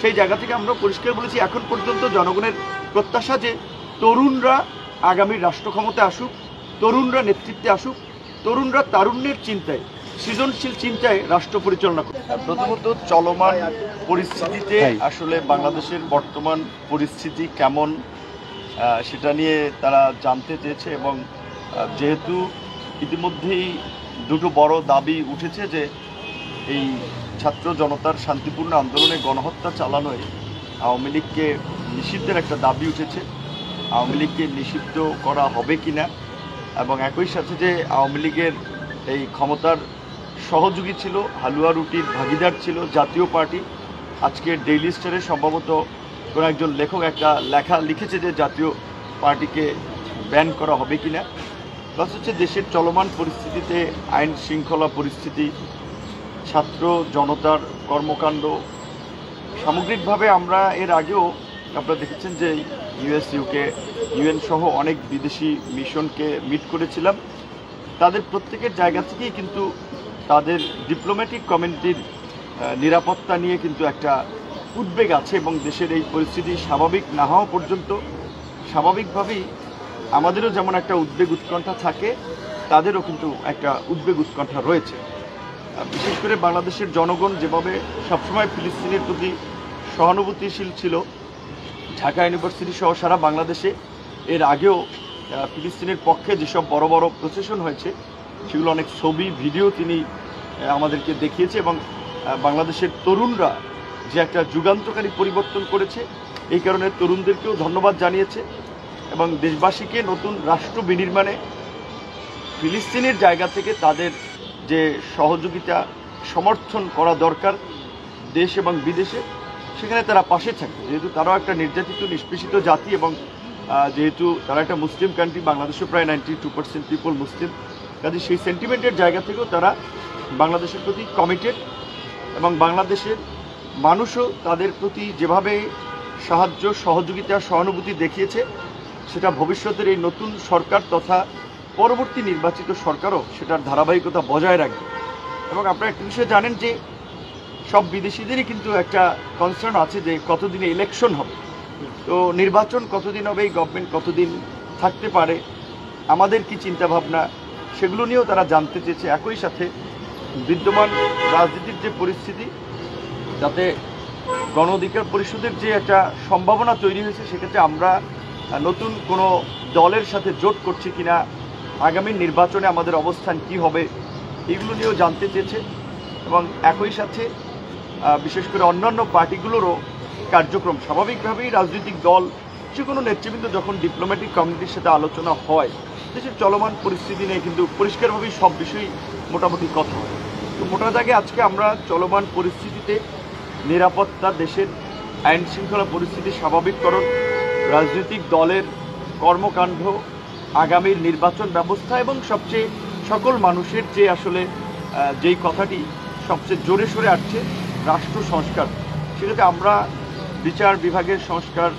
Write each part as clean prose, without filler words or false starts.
সেই জায়গা থেকে আমরা পরিষ্কার বলেছি এখন পর্যন্ত জনগণের প্রত্যাশা যে তরুণরা আগামীর রাষ্ট্র ক্ষমতায় আসুক, তরুণরা নেতৃত্বে আসুক, তরুণরা তারুণ্যের চিন্তায়, সৃজনশীল চিন্তায় রাষ্ট্র পরিচালনা করুক। প্রথমত চলমান পরিস্থিতিতে আসলে বাংলাদেশের বর্তমান পরিস্থিতি কেমন সেটা নিয়ে তারা জানতে চেয়েছে এবং যেহেতু ইতিমধ্যেই দুটো বড় দাবি উঠেছে যে এই ছাত্র জনতার শান্তিপূর্ণ আন্দোলনে গণহত্যা চালানোয় আওয়ামী লীগকে নিষিদ্ধের একটা দাবি উঠেছে, আওয়ামী লীগকে নিষিদ্ধ করা হবে কিনা এবং একই সাথে যে আওয়ামী লীগের এই ক্ষমতার সহযোগী ছিল, হালুয়া রুটির ভাগিদার ছিল জাতীয় পার্টি। আজকে ডেইলি স্টারে সম্ভবত কোনো একজন লেখক একটা লেখা লিখেছে যে জাতীয় পার্টিকে ব্যান করা হবে কিনা। প্লাস হচ্ছে দেশের চলমান পরিস্থিতিতে আইন শৃঙ্খলা পরিস্থিতি, ছাত্র জনতার কর্মকাণ্ড, সামগ্রিকভাবে আমরা এর আগেও আপনারা দেখেছেন যে ইউএস, ইউকে, ইউএন সহ অনেক বিদেশি মিশনকে মিট করেছিলাম। তাদের প্রত্যেকের জায়গা থেকেই কিন্তু তাদের ডিপ্লোম্যাটিক কমিউনিটির নিরাপত্তা নিয়ে কিন্তু একটা উদ্বেগ আছে এবং দেশের এই পরিস্থিতি স্বাভাবিক না হওয়া পর্যন্ত স্বাভাবিকভাবেই আমাদেরও যেমন একটা উদ্বেগ উৎকণ্ঠা থাকে, তাদেরও কিন্তু একটা উদ্বেগ উৎকণ্ঠা রয়েছে। বিশেষ করে বাংলাদেশের জনগণ যেভাবে সবসময় ফিলিস্তিনের প্রতি সহানুভূতিশীল ছিল, ঢাকা ইউনিভার্সিটি সহ সারা বাংলাদেশে এর আগেও ফিলিস্তিনের পক্ষে যেসব বড় বড় প্রসেশন হয়েছে সেগুলো অনেক ছবি ভিডিও তিনি আমাদেরকে দেখিয়েছে এবং বাংলাদেশের তরুণরা যে একটা যুগান্তকারী পরিবর্তন করেছে এই কারণে তরুণদেরকেও ধন্যবাদ জানিয়েছে এবং দেশবাসীকে নতুন রাষ্ট্র বিনির্মাণে ফিলিস্তিনের জায়গা থেকে তাদের যে সহযোগিতা সমর্থন করা দরকার দেশ এবং বিদেশে, সেখানে তারা পাশে থাকে। যেহেতু তারাও একটা নির্যাতিত নিষ্পেষিত জাতি এবং যেহেতু তারা একটা মুসলিম কান্ট্রি, বাংলাদেশে প্রায় 92% পিপল মুসলিম, কাজে সেই সেন্টিমেন্টের জায়গা থেকেও তারা বাংলাদেশের প্রতি কমিটেড এবং বাংলাদেশের মানুষও তাদের প্রতি যেভাবে সাহায্য সহযোগিতা সহানুভূতি দেখিয়েছে সেটা ভবিষ্যতের এই নতুন সরকার তথা পরবর্তী নির্বাচিত সরকারও সেটার ধারাবাহিকতা বজায় রাখবে। এবং আপনারা একটা বিষয় জানেন যে সব বিদেশিদেরই কিন্তু একটা কনসার্ন আছে যে কতদিনে ইলেকশন হবে, তো নির্বাচন কতদিন হবে, এই গভর্নমেন্ট কতদিন থাকতে পারে, আমাদের কি চিন্তাভাবনা সেগুলো নিয়েও তারা জানতে চেয়েছে। একই সাথে বিদ্যমান রাজনীতির যে পরিস্থিতি যাতে গণ অধিকার পরিষদের যে একটা সম্ভাবনা তৈরি হয়েছে সেক্ষেত্রে আমরা নতুন কোনো দলের সাথে জোট করছি কিনা, আগামী নির্বাচনে আমাদের অবস্থান কি হবে এগুলো নিয়েও জানতে চেয়েছে এবং একই সাথে বিশেষ করে অন্যান্য পার্টিগুলোরও কার্যক্রম, স্বাভাবিকভাবেই রাজনৈতিক দল যে কোনো নেতৃবৃন্দ যখন ডিপ্লোম্যাটিক কমিউনিটির সাথে আলোচনা হয় দেশের চলমান পরিস্থিতি নিয়ে কিন্তু পরিষ্কারভাবেই সব বিষয়ই মোটামুটি কথা হয়। তো মোটা দাগে আজকে আমরা চলমান পরিস্থিতিতে নিরাপত্তা, দেশের আইন শৃঙ্খলা পরিস্থিতি স্বাভাবিককরণ, রাজনৈতিক দলের কর্মকাণ্ড, আগামীর নির্বাচন ব্যবস্থা এবং সবচেয়ে সকল মানুষের যে আসলে যেই কথাটি সবচেয়ে জোরে সোরে আসছে রাষ্ট্র সংস্কার, সেটাতে আমরা বিচার বিভাগের সংস্কার,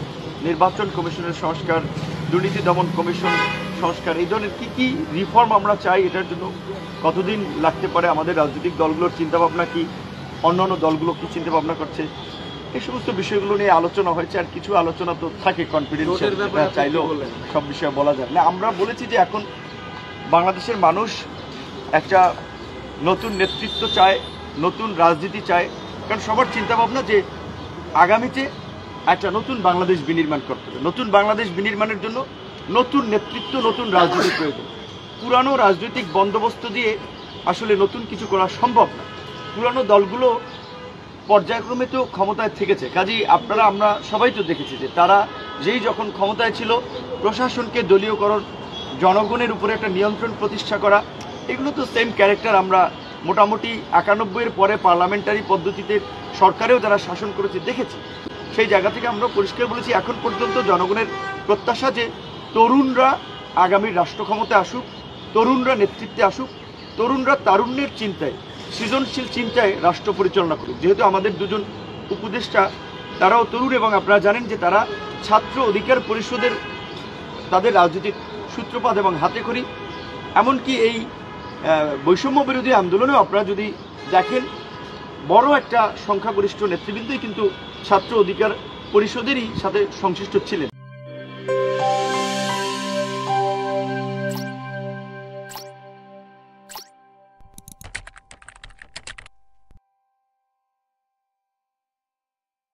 নির্বাচন কমিশনের সংস্কার, দুর্নীতি দমন কমিশন সংস্কার, এই ধরনের কী কী রিফর্ম আমরা চাই, এটার জন্য কতদিন লাগতে পারে, আমাদের রাজনৈতিক দলগুলোর চিন্তাভাবনা কী, অন্যান্য দলগুলো কী চিন্তাভাবনা করছে, এই সমস্ত বিষয়গুলো নিয়ে আলোচনা হয়েছে। আর কিছু আলোচনা তো থাকে কনফিডেন্সিয়াল, চাইলেও সব বিষয়ে বলা যায় না। আমরা বলেছি যে এখন বাংলাদেশের মানুষ একটা নতুন নেতৃত্ব চায়, নতুন রাজনীতি চায়, কারণ সবার চিন্তাভাবনা যে আগামীতে একটা নতুন বাংলাদেশ বিনির্মাণ করতে হবে। নতুন বাংলাদেশ বিনির্মাণের জন্য নতুন নেতৃত্ব, নতুন রাজনীতি প্রয়োজন। পুরানো রাজনৈতিক বন্দোবস্ত দিয়ে আসলে নতুন কিছু করা সম্ভব না। পুরানো দলগুলো পর্যায়ক্রমে তো ক্ষমতায় থেকেছে, কাজেই আপনারা আমরা সবাই তো দেখেছি যে তারা যেই যখন ক্ষমতায় ছিল প্রশাসনকে দলীয়করণ, জনগণের উপরে একটা নিয়ন্ত্রণ প্রতিষ্ঠা করা, এগুলো তো সেম ক্যারেক্টার আমরা মোটামুটি 91-এর পরে পার্লামেন্টারি পদ্ধতিতে সরকারেও যারা শাসন করেছে দেখেছি। সেই জায়গা থেকে আমরা পরিষ্কার বলেছি এখন পর্যন্ত জনগণের প্রত্যাশা যে তরুণরা আগামীর রাষ্ট্র ক্ষমতায় আসুক, তরুণরা নেতৃত্বে আসুক, তরুণরা তারুণ্যের চিন্তায়, সৃজনশীল চিন্তায় রাষ্ট্র পরিচালনা করুক। যেহেতু আমাদের দুজন উপদেষ্টা তারাও তরুণ এবং আপনারা জানেন যে তারা ছাত্র অধিকার পরিষদের তাদের রাজনৈতিক সূত্রপাত এবং হাতেখড়ি, এমনকি এই বৈষম্য বিরোধী আন্দোলনেও আপনারা যদি দেখেন বড় একটা সংখ্যাগরিষ্ঠ নেতৃবৃন্দই কিন্তু ছাত্র অধিকার পরিষদেরই সাথে সংশ্লিষ্ট ছিলেন।